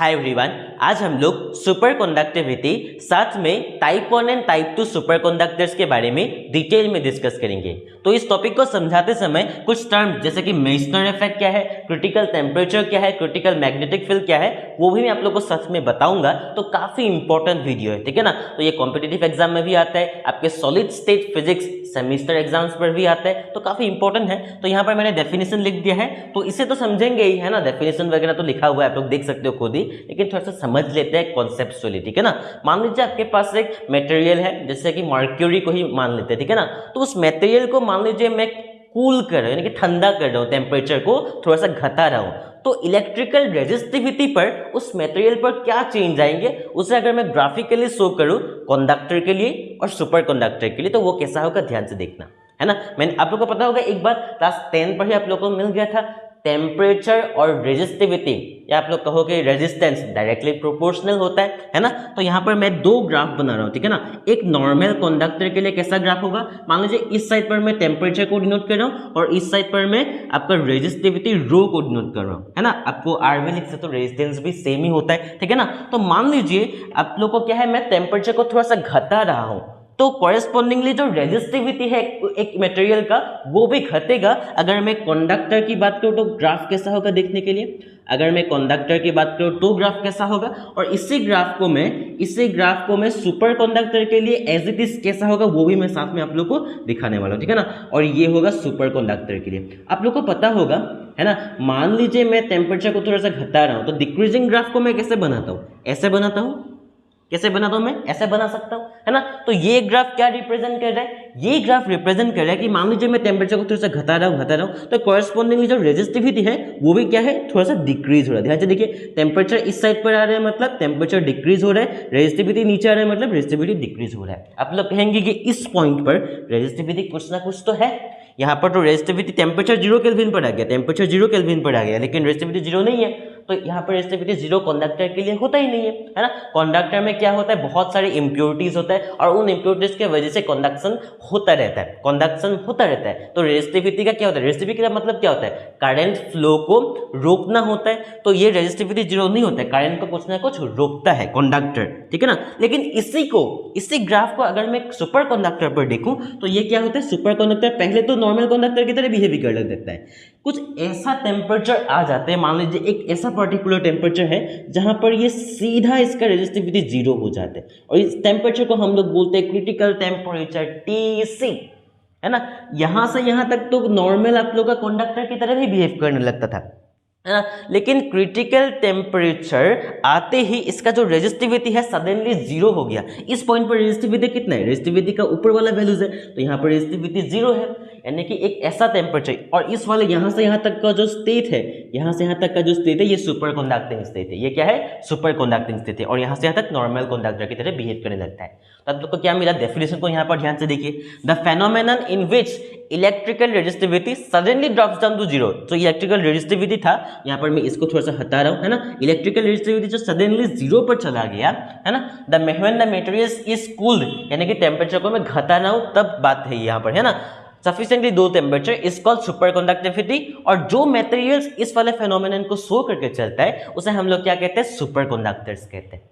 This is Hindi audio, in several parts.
हाय एवरीवन, आज हम लोग सुपर कंडक्टिविटी साथ में type 1 and type 2 super conductors के बारे में डिटेल में डिस्कस करेंगे। तो इस टॉपिक को समझाते समय कुछ टर्म जैसे कि मेसनर इफेक्ट क्या है, क्रिटिकल टेम्परेचर क्या है, क्रिटिकल मैग्नेटिक फील्ड क्या है, वो भी मैं आप लोग को सच में बताऊंगा। तो काफी इंपॉर्टेंट वीडियो है, ठीक है ना। तो ये कॉम्पिटिटिव एग्जाम में भी आता है, आपके solid state physics semester exams पर भी आता है, तो काफी इंपॉर्टेंट है। तो यहाँ पर मैंने डेफिनेशन लिख दिया है, तो इसे तो समझेंगे ही, है ना। डेफिनेशन वगैरह तो लिखा हुआ है, आप लोग देख सकते हो खुद ही, लेकिन थोड़ा सा समझ लेते हैं कॉन्सेप्चुअली, ठीक है ना। मान लीजिए आपके पास एक मटेरियल है, जैसे कि मर्क्यूरी को ही मान लेते हैं, ठीक है ना। तो उस मटेरियल को मान लीजिए मैं कूल कर रहा हूँ, यानी कि ठंडा कर रहा हूँ, टेम्परेचर को थोड़ा सा घटा रहा हूँ, तो इलेक्ट्रिकल रेजिस्टिविटी पर उस मटेरियल पर क्या चेंज आएंगे, उसे अगर मैं ग्राफिकली शो करूँ कंडक्टर के लिए और सुपर कंडक्टर के लिए, तो वो कैसा होगा ध्यान से देखना, है ना। मैंने आप लोग को पता होगा, एक बार क्लास 10 पर ही आप लोगों को मिल गया था, टेम्परेचर और रेजिस्टिविटी, या आप लोग कहोगे रेजिस्टेंस डायरेक्टली प्रोपोर्शनल होता है ना। तो यहाँ पर मैं दो ग्राफ बना रहा हूँ, ठीक है ना। एक नॉर्मल कंडक्टर के लिए कैसा ग्राफ होगा, मान लीजिए इस साइड पर मैं टेम्परेचर को डिनोट कर रहा हूँ और इस साइड पर मैं आपका रेजिस्टिविटी रो को डिनोट कर रहा हूँ, है ना। आपको आरवी लिख सकते हो, रेजिस्टेंस भी सेम ही होता है, ठीक है ना। तो मान लीजिए आप लोग को क्या है, मैं टेम्परेचर को थोड़ा सा घटा रहा हूँ, तो कॉरेस्पॉन्डिंगली जो रेजिस्टिविटी है एक मटेरियल का, वो भी घटेगा। अगर मैं कंडक्टर की बात करूं तो ग्राफ कैसा होगा देखने के लिए, अगर मैं कंडक्टर की बात करूं तो ग्राफ कैसा होगा, और इसी ग्राफ को मैं सुपर कंडक्टर के लिए एज इट इज कैसा होगा, वो भी मैं साथ में आप लोग को दिखाने वाला हूं, ठीक है ना। और ये होगा सुपर कंडक्टर के लिए। आप लोग को पता होगा, है ना, मान लीजिए मैं टेम्परेचर को थोड़ा सा घटा रहा हूं, तो डिक्रीजिंग ग्राफ को मैं कैसे बनाता हूं, ऐसे बनाता हूं, कैसे बनाता हूं मैं, ऐसे बना सकता हूं, है ना। तो ये ग्राफ क्या रिप्रेजेंट कर रहा है, ये ग्राफ रिप्रेजेंट कर रहा है कि मान लीजिए मैं टेम्परेचर को थोड़ा सा घटा रहा हूं, तो कॉरेस्पॉन्डिंगली जो रेजिस्टिविटी है वो भी क्या है, थोड़ा सा डिक्रीज हो रहा है। ध्यान से देखिए, टेम्परेचर इस साइड पर आ रहा है मतलब टेम्परेचर डिक्रीज हो रहा है, रेजिस्टिविटी नीचे आ रहा है मतलब रेजिस्टिविटी डिक्रीज हो रहा है। आप लोग कहेंगे कि इस पॉइंट पर रेजिस्टिविटी कुछ ना कुछ तो है, यहाँ पर तो रेजिस्टिविटी टेम्परेचर 0 केल्विन पर आ गया, टेम्परेचर 0 केल्विन पर आ गया, लेकिन रेजिस्टिविटी 0 नहीं है, तो यहाँ पर रेजिस्टिविटी 0 कंडक्टर के लिए होता ही नहीं है ना। कंडक्टर में क्या होता है, बहुत सारे इंप्योरिटीज होता है, और उन इंप्योरिटीज की वजह से कंडक्शन होता रहता है। तो रेजिस्टिविटी का क्या होता है, रेजिस्टिविटी का मतलब क्या होता है, करंट फ्लो को रोकना होता है। तो ये रेजिस्टिविटी 0 नहीं होता है, करंट को कुछ ना कुछ रोकता है कंडक्टर, ठीक है ना। लेकिन इसी ग्राफ को अगर मैं सुपर कंडक्टर पर देखूं, तो ये क्या होता है, सुपर कंडक्टर पहले तो नॉर्मल कंडक्टर की तरह बिहेव कर देता है। कुछ ऐसा टेम्परेचर आ जाते हैं, मान लीजिए एक ऐसा पर्टिकुलर टेम्परेचर है जहां पर ये सीधा इसका रेजिस्टिविटी 0 हो जाता है, और इस टेम्परेचर को हम लोग बोलते हैं क्रिटिकल टेम्परेचर TC, है ना। यहां से यहां तक तो नॉर्मल आप लोग का कंडक्टर की तरह ही बिहेव करने लगता था, है ना। लेकिन क्रिटिकल टेम्परेचर आते ही इसका जो रेजिस्टिविटी है सडनली 0 हो गया। इस पॉइंट पर रेजिस्टिविटी कितना है, रेजिस्टिविटी का ऊपर वाला वैल्यूज है, तो यहाँ पर रेजिस्टिविटी 0 है, यानी कि एक ऐसा टेम्परेचर, और इस वाले यहाँ से यहाँ तक का जो स्टेट है, यहाँ से यहाँ तक का जो स्टेट है, ये सुपर कंडक्टिंग स्टेट है। ये क्या है, सुपर कंडक्टिंग स्टेट है, और यहाँ से यहाँ तक नॉर्मल कंडक्टर की तरह बिहेव करने लगता है। तो आप लोग को क्या मिला, डेफिनेशन को यहाँ पर ध्यान से देखिए, the phenomenon in which electrical resistivity suddenly drops down to 0। तो इलेक्ट्रिकल रेजिस्टिविटी था, यहाँ पर मैं इसको थोड़ा सा हटा रहा हूँ, है ना। इलेक्ट्रिकल रेजिस्टिविटी जो सडनली 0 पर चला गया, है ना, when the material is cooled, यानी कि टेम्परेचर को मैं घटा रहा हूँ, तब बात है यहाँ पर, है ना। सफिशिएंटली दो temperature is called super conductivity, और जो मटेरियल्स इस वाले फेनोमेनन को शो करके चलता है उसे हम लोग क्या कहते हैं, सुपर कंडक्टर्स कहते हैं।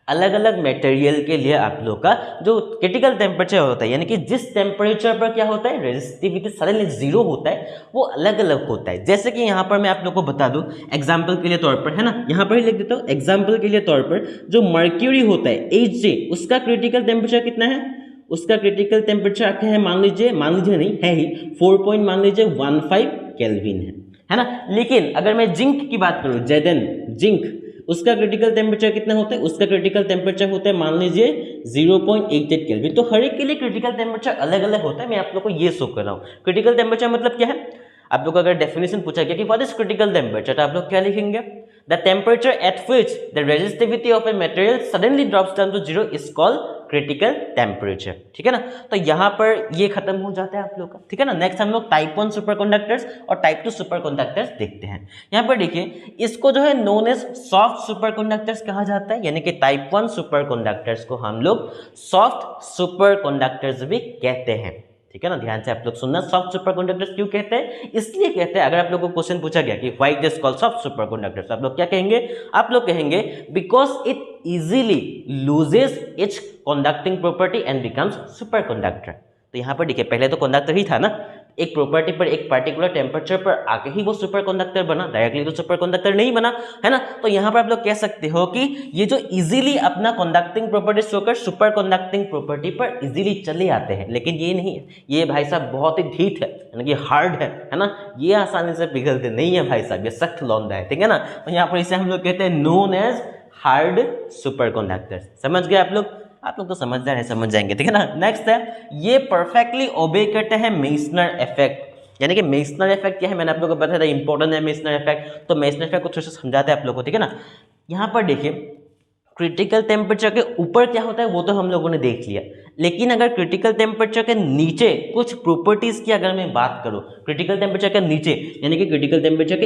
अलग अलग मटेरियल के लिए आप लोग का जो क्रिटिकल टेम्परेचर होता है, यानी कि जिस टेम्परेचर पर क्या होता है, रेजिस्टिविटी सडनली 0 होता है, वो अलग अलग होता है। जैसे कि यहाँ पर मैं आप लोग को बता दूं एग्जाम्पल के लिए तौर पर, है ना, यहाँ पर ही लिख देता हूँ एग्जाम्पल के लिए तौर पर, जो मर्क्यूरी होता है Hg, उसका क्रिटिकल टेम्परेचर कितना है, उसका क्रिटिकल टेम्परेचर आके है, मान लीजिए नहीं है ही 4.15 केल्विन है ना। लेकिन अगर मैं जिंक की बात करूं, जिंक, उसका क्रिटिकल टेम्परेचर कितना होता है, उसका क्रिटिकल टेम्परेचर होता है मान लीजिए 0.88 केल्विन। तो हर एक के लिए क्रिटिकल टेम्परेचर अलग अलग होता है। मैं आप लोग को ये शो कर रहा हूँ। क्रिटिकल टेम्परेचर मतलब क्या है, आप लोग को अगर डेफिनेशन पूछा गया कि व्हाट इज क्रिटिकल टेम्परेचर, तो आप लोग क्या लिखेंगे, the temperature at which the resistivity of a material suddenly drops down to 0 is called critical temperature, ठीक है ना। तो यहाँ पर ये खत्म हो जाता है आप लोग का, ठीक है ना। नेक्स्ट हम लोग टाइप 1 सुपर कंडक्टर्स और टाइप 2 सुपर कंडक्टर्स देखते हैं। यहाँ पर देखिए, इसको जो है known as soft superconductors कहा जाता है, यानी कि टाइप 1 सुपर कंडक्टर्स को हम लोग सॉफ्ट सुपर कंडक्टर्स भी कहते हैं, ठीक है ना, ध्यान से आप लोग सुनना। सॉफ्ट सुपर कंडक्टर्स क्यों कहते हैं? इसलिए कहते हैं, अगर आप लोगों को क्वेश्चन पूछा गया कि why it is called soft super conductors, आप लोग क्या कहेंगे? आप लोग कहेंगे because it easily loses it's conducting property and becomes super conductor. तो यहाँ पर देखिए, पहले तो कंडक्टर ही था ना, एक प्रॉपर्टी पर एक पर्टिकुलर टेम्परेचर पर आके ही वो सुपर कंडक्टर बना, डायरेक्टली तो सुपर कंडक्टर नहीं बना, है ना। तो यहाँ पर आप लोग कह सकते हो कि ये जो इजीली अपना कंडक्टिंग प्रॉपर्टी शो कर सुपर कंडक्टिंग प्रॉपर्टी पर इजीली चले आते हैं, लेकिन ये नहीं है, ये भाई साहब बहुत ही ढीठ है, यानी कि हार्ड है ना, ये आसानी से पिघलते नहीं है भाई साहब, ये सख्त लौंडा है, ठीक है ना। तो यहाँ पर इसे हम लोग कहते हैं known as hard superconductors. समझ गए आप लोग तो समझदार है, समझ जाएंगे, ठीक है ना। नेक्स्ट है, ये परफेक्टली ओबे करते हैं मेसनर इफेक्ट। यानी कि मेसनर इफेक्ट क्या है, मैंने आप लोगों को बताया था इंपॉर्टेंट है मेसनर इफेक्ट। तो मेसनर इफेक्ट को थोड़ा सा समझाते हैं आप लोगों को, ठीक है ना। यहाँ पर देखिए, क्रिटिकल टेम्परेचर के ऊपर क्या होता है वो तो हम लोगों ने देख लिया, लेकिन अगर क्रिटिकल टेम्परेचर के नीचे कुछ प्रॉपर्टीज की अगर मैं बात करूं, क्रिटिकल टेम्परेचर के नीचे यानी कि क्रिटिकल टेम्परेचर के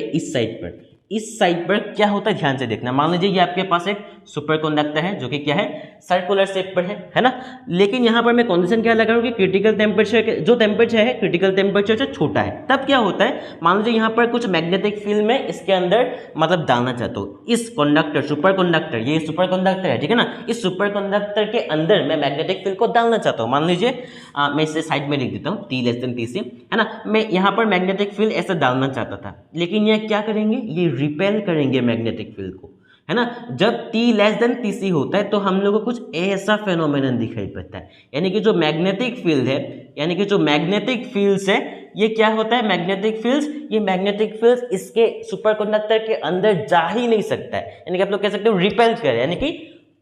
इस साइड पर क्या होता है ध्यान से देखना। मान लीजिए ये आपके पास एक सुपर कंडक्टर है जो कि क्या है, सर्कुलर शेप पर है ना। लेकिन यहाँ पर मैं कंडीशन क्या लगा रहा हूँ कि क्रिटिकल टेम्परेचर के जो टेम्परेचर है क्रिटिकल टेम्परेचर से छोटा है। तब क्या होता है, मान लीजिए यहाँ पर कुछ मैग्नेटिक फील्ड में इसके अंदर मतलब डालना चाहता हूँ, इस कंडक्टर सुपर कंडक्टर, ये सुपर कंडक्टर है, ठीक है ना, इस सुपर कंडक्टर के अंदर मैं मैग्नेटिक फील्ड को डालना चाहता हूँ। मान लीजिए मैं इसे साइड में लिख देता हूँ, T लेस देन TC, है ना। मैं यहाँ पर मैग्नेटिक फील्ड ऐसे डालना चाहता था, लेकिन ये क्या करेंगे, ये रिपेल करेंगे मैग्नेटिक फील्ड को, है ना। जब T लेस देन TC होता है तो हम लोगों को कुछ ऐसा फेनोमेनन दिखाई पड़ता है, यानी कि जो मैग्नेटिक फील्ड है, यानी कि जो मैग्नेटिक फील्ड्स है, ये क्या होता है, मैग्नेटिक फील्ड्स, ये मैग्नेटिक फील्ड्स इसके सुपर कंडक्टर के अंदर जा ही नहीं सकता है, यानी कि आप लोग कह सकते हो रिपेल करे, यानी कि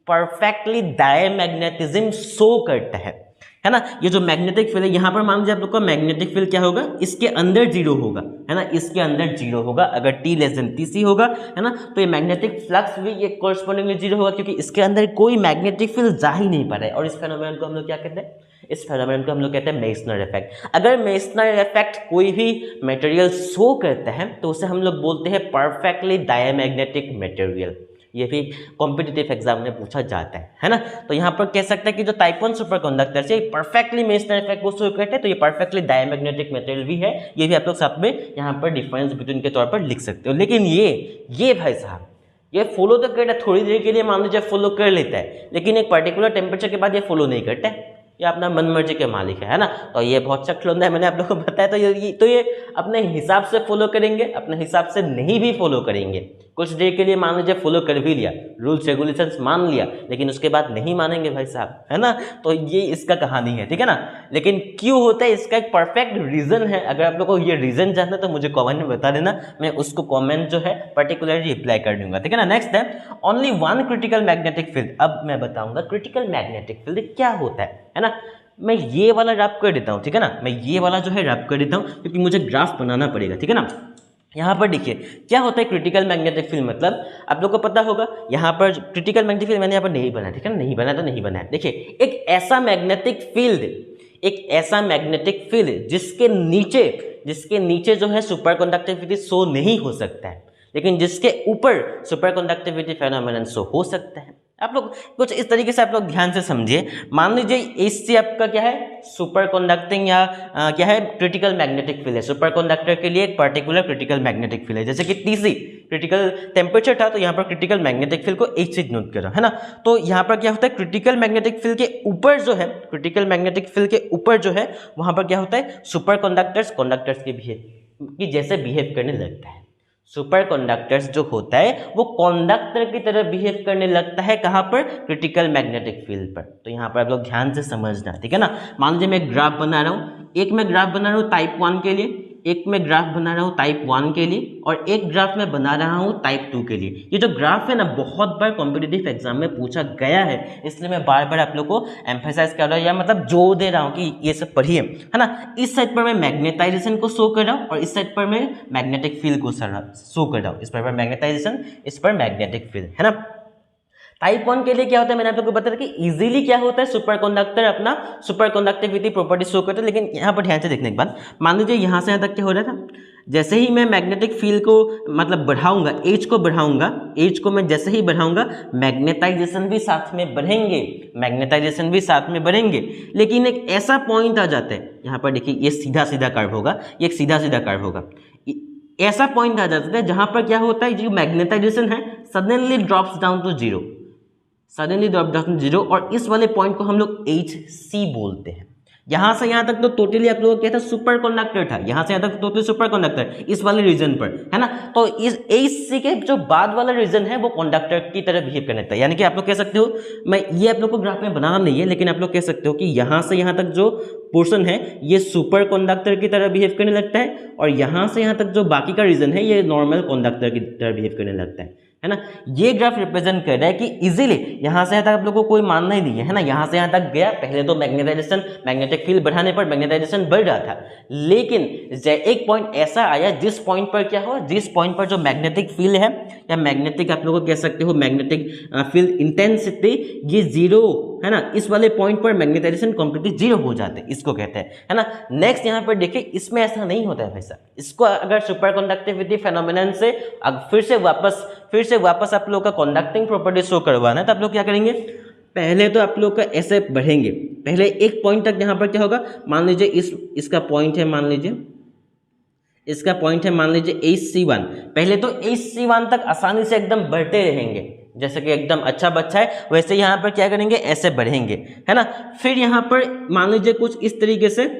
परफेक्टली डायमैग्नेटिज्म शो करता है ना। ये जो मैग्नेटिक फील्ड है, यहाँ पर मान लीजिए आप लोग का मैग्नेटिक फील्ड क्या होगा, इसके अंदर जीरो होगा, है ना, इसके अंदर जीरो होगा। अगर T लेस देन TC होगा, है ना, तो ये मैग्नेटिक फ्लक्स भी ये कोरस्पॉन्डिंगली जीरो होगा, क्योंकि इसके अंदर कोई मैग्नेटिक फील्ड जा ही नहीं पा रहा है। और इस फेनोमेनन को हम लोग क्या कहते हैं, इस फेनोमेनन को हम लोग कहते हैं मेसनर इफेक्ट। अगर मेसनर इफेक्ट कोई भी मटेरियल शो करता है तो उसे हम लोग बोलते हैं परफेक्टली डायमैग्नेटिक मटेरियल। ये भी कॉम्पिटिटिव एग्जाम में पूछा जाता है ना। तो यहाँ पर कह सकते हैं कि जो टाइप 1 सुपर कंडक्टर से परफेक्टली मेसनर इफेक्ट को शो करते हैं, तो ये परफेक्टली डायमैग्नेटिक मटेरियल भी है। ये भी आप लोग साथ में यहाँ पर डिफरेंस बिटवीन के तौर पर लिख सकते हो। लेकिन ये भाई साहब ये फॉलो तो करता है, थोड़ी देर के लिए मान लीजिए फॉलो कर लेता है, लेकिन एक पर्टिकुलर टेम्परेचर के बाद ये फॉलो नहीं करता है, ये अपना मन मर्जी के मालिक है ना। तो ये बहुत सख्त खिलौना है, मैंने आप लोगों को बताया। तो ये अपने हिसाब से फॉलो करेंगे, अपने हिसाब से नहीं भी फॉलो करेंगे। कुछ देर के लिए मान लीजिए फॉलो कर भी लिया, रूल्स रेगुलेशंस मान लिया, लेकिन उसके बाद नहीं मानेंगे भाई साहब, है ना। तो ये इसका कहानी है, ठीक है ना। लेकिन क्यों होता है इसका एक परफेक्ट रीजन है। अगर आप लोगों को ये रीजन जानना है तो मुझे कमेंट में बता देना, मैं उसको कमेंट जो है पर्टिकुलरली रिप्लाई कर दूंगा, ठीक है ना। नेक्स्ट है only one critical magnetic field. अब मैं बताऊंगा क्रिटिकल मैग्नेटिक फील्ड क्या होता है ना। मैं ये वाला रैप कर देता हूँ, ठीक है ना, मैं ये वाला जो है रैप कर देता हूँ, क्योंकि मुझे ग्राफ बनाना पड़ेगा, ठीक है ना। यहाँ पर देखिए क्या होता है क्रिटिकल मैग्नेटिक फील्ड, मतलब आप लोग को पता होगा यहाँ पर क्रिटिकल मैग्नेटिक फील्ड मैंने यहाँ पर नहीं बनाया, ठीक है ना, नहीं बनाया तो नहीं बनाया। देखिए एक ऐसा मैग्नेटिक फील्ड जिसके नीचे जो है सुपर कंडक्टिविटी शो नहीं हो सकता है, लेकिन जिसके ऊपर सुपर कंडक्टिविटी फेनोमेनन शो हो सकता है। आप लोग कुछ इस तरीके से आप लोग ध्यान से समझिए। मान लीजिए इससे आपका क्या है सुपर कंडक्टिंग या क्या है क्रिटिकल मैग्नेटिक फील्ड है। सुपर कंडक्टर के लिए एक पर्टिकुलर क्रिटिकल मैग्नेटिक फील्ड है, जैसे कि TC क्रिटिकल टेम्परेचर था, तो यहाँ पर क्रिटिकल मैग्नेटिक फील्ड को H से नोट करो, है ना। तो यहाँ पर क्या होता है क्रिटिकल मैग्नेटिक फील्ड के ऊपर जो है, क्रिटिकल मैग्नेटिक फील्ड के ऊपर जो है वहाँ पर क्या होता है सुपर कंडक्टर्स के बिहेव की जैसे बिहेव करने लगता है। सुपर कंडक्टर्स जो होता है वो कंडक्टर की तरह बिहेव करने लगता है, कहाँ पर, क्रिटिकल मैग्नेटिक फील्ड पर। तो यहाँ पर आप लोग ध्यान से समझना, ठीक है ना। मान लीजिए मैं ग्राफ बना रहा हूँ, एक मैं ग्राफ बना रहा हूँ टाइप 1 के लिए, एक मैं ग्राफ बना रहा हूँ टाइप 1 के लिए, और एक ग्राफ मैं बना रहा हूँ टाइप 2 के लिए। ये जो ग्राफ है ना बहुत बार कॉम्पिटिटिव एग्जाम में पूछा गया है, इसलिए मैं बार बार आप लोग को एम्फेसाइज कर रहा हूँ या मतलब जोर दे रहा हूँ कि ये सब पढ़िए, है ना। इस साइड पर मैं मैग्नेटाइजेशन को शो कर रहा हूँ और इस साइड पर मैं मैग्नेटिक फील्ड को शो कर रहा हूँ। इस पर मैग्नेटाइजेशन, इस पर मैग्नेटिक फील्ड, है ना। टाइप 1 के लिए क्या होता है मैंने आप लोगों को बताया कि इजीली क्या होता है सुपर कंडक्टर अपना सुपर कंडक्टिविटी प्रॉपर्टी शो करता है। लेकिन यहाँ पर ध्यान से देखने के बाद मान लीजिए यहाँ से यहाँ तक क्या हो रहा था, जैसे ही मैं मैग्नेटिक फील्ड को मतलब बढ़ाऊंगा, एज को बढ़ाऊंगा, एज को मैं जैसे ही बढ़ाऊंगा मैग्नेटाइजेशन भी साथ में बढ़ेंगे, मैग्नेटाइजेशन भी साथ में बढ़ेंगे। लेकिन एक ऐसा पॉइंट आ जाता है, यहाँ पर देखिए ये सीधा सीधा कर्व होगा, ये एक सीधा सीधा कर्व होगा, ऐसा पॉइंट आ जाता है जहां पर क्या होता है, जो मैग्नेटाइजेशन है suddenly drops down to zero, suddenly drop down to zero, और इस वाले पॉइंट को हम लोग HC बोलते हैं। यहां से यहां तक तो टोटली आप लोगों को क्या था, सुपर कंडक्टर था, यहां से यहां तक टोटली सुपर कंडक्टर इस वाले रीजन पर, है ना। तो इस HC के जो बाद वाला रीजन है वो कंडक्टर की तरह बिहेव करने लगता है। यानी कि आप लोग कह सकते हो, मैं ये आप लोग को ग्राफ में बनाना नहीं है, लेकिन आप लोग कह सकते हो कि यहां से यहां तक जो पोर्शन है ये सुपर कंडक्टर की तरह बिहेव करने लगता है, और यहां से यहां तक जो बाकी का रीजन है ये नॉर्मल कंडक्टर की तरह बिहेव करने लगता है ना। ये ग्राफ रिप्रेजेंट कर रहा है कि इजीली यहां से यहां तक आप लोगों को कोई मानना ही नहीं है ना, यहां से यहां तक गया, पहले तो मैग्नेटाइजेशन, मैग्नेटिक फील्ड बढ़ाने पर मैग्नेटाइजेशन बढ़ रहा था, लेकिन एक पॉइंट ऐसा आया जिस पॉइंट पर क्या हुआ, जिस पॉइंट पर जो मैग्नेटिक फील्ड है या मैग्नेटिक आप लोगों को कह सकते हो मैग्नेटिक फील्ड इंटेंसिटी ये जीरो है ना, इस वाले पॉइंट पर मैग्नेटाइजेशन कंप्लीटली जीरो हो जाते हैं, इसको कहते हैं, है ना। नेक्स्ट यहाँ पर देखिए इसमें ऐसा नहीं होता है भाई साहब, इसको अगर सुपर कंडक्टिविटी फेनोमेनन से फिर से वापस आप लोग का कंडक्टिंग प्रॉपर्टी शो करवाना है, तो आप लोग क्या करेंगे, पहले तो आप लोग का ऐसे बढ़ेंगे, पहले एक पॉइंट तक यहाँ पर क्या होगा, मान लीजिए इसका पॉइंट है, मान लीजिए इसका पॉइंट है, मान लीजिए HC1, पहले तो HC1 तक आसानी से एकदम बढ़ते रहेंगे, जैसे कि एकदम अच्छा बच्चा है वैसे यहाँ पर क्या करेंगे, ऐसे बढ़ेंगे, है ना। फिर यहाँ पर मान लीजिए कुछ इस तरीके से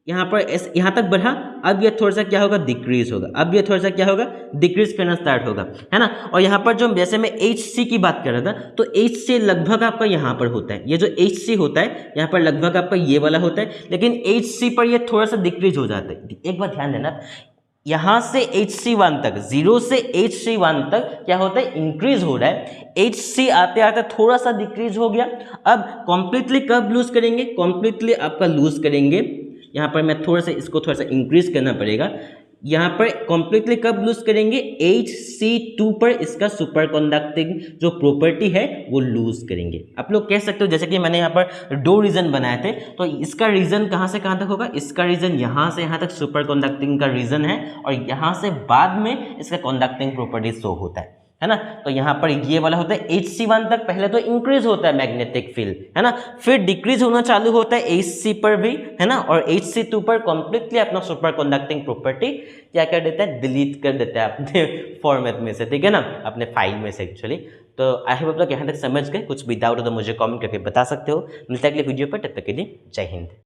यहाँ पर यहाँ तक बढ़ा, अब ये थोड़ा सा क्या होगा, डिक्रीज होगा, अब ये थोड़ा सा क्या होगा, डिक्रीज करना स्टार्ट होगा, है ना। और यहाँ पर जो जैसे मैं HC की बात कर रहा था, तो HC लगभग आपका यहाँ पर होता है, ये जो HC होता है यहाँ पर लगभग आपका ये वाला होता है, लेकिन HC पर ये थोड़ा सा डिक्रीज हो जाता है। एक बार ध्यान देना, यहां से HC1 तक, 0 से HC1 तक क्या होता है, इंक्रीज हो रहा है, HC आते आते थोड़ा सा डिक्रीज हो गया, अब कंप्लीटली कब लूज करेंगे, कंप्लीटली आपका लूज करेंगे, यहाँ पर मैं थोड़ा सा इसको थोड़ा सा इंक्रीज करना पड़ेगा, यहाँ पर कंप्लीटली कब लूज करेंगे, HC2 पर इसका सुपर कंडक्टिंग जो प्रॉपर्टी है वो लूज करेंगे। आप लोग कह सकते हो, जैसे कि मैंने यहाँ पर 2 रीजन बनाए थे, तो इसका रीजन कहाँ से कहाँ तक होगा, इसका रीजन यहाँ से यहाँ तक सुपर कंडक्टिंग का रीजन है, और यहाँ से बाद में इसका कंडक्टिंग प्रॉपर्टी शो होता है ना। तो यहाँ पर ये वाला होता है HC1 तक, पहले तो इंक्रीज होता है मैग्नेटिक फील्ड, है ना, फिर डिक्रीज होना चालू होता है HC पर भी, है ना, और HC2 पर कंप्लीटली अपना सुपर कंडक्टिंग प्रॉपर्टी क्या कर देता है, डिलीट कर देता है अपने फॉर्मेट में से, ठीक है ना, अपने फाइल में से एक्चुअली। तो आई होप आप लोग यहाँ तक समझ गए, कुछ भी डाउट हो तो मुझे कॉमेंट करके बता सकते हो। मिलता है अगले वीडियो पर, तब तक के लिए जय हिंद।